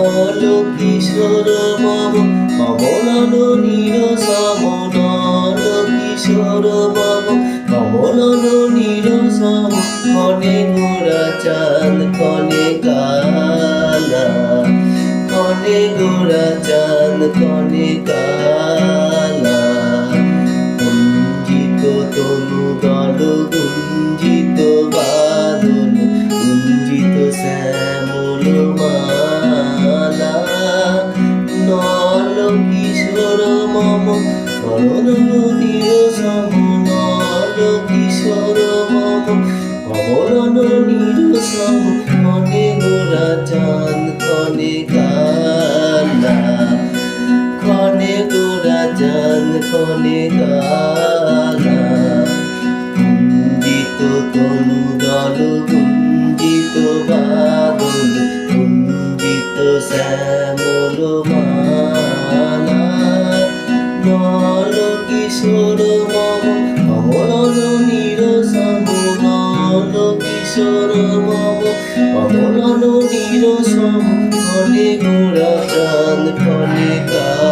নল কিশোর মম কমলান নিরসম নল কিশোর মম কমলান নিরসম ক্ষণে গোরা চাঁদ ক্ষণে কালা ক্ষণে গোরা চাঁদ ক্ষণে কালা গুঞ্জিত তনু দল গুঞ্জিত বাদল গুঞ্জিত শ্যামল মালা নল কিশোর মম নরনল নিরসম নল কিশোর মম কমলান নিরসম ক্ষণে গোরা চাঁদ ক্ষণে কালা ক্ষণে গোরা চাঁদ ক্ষণে কালা গুঞ্জিত তনু দল গুঞ্জিত বাদল গুঞ্জিত শ্যামল মালা নল কিশোর মম কমলান নিরসম নল কিশোর মম কমলান নিরসম ক্ষণে গোরা চাঁদ ক্ষণে কালা।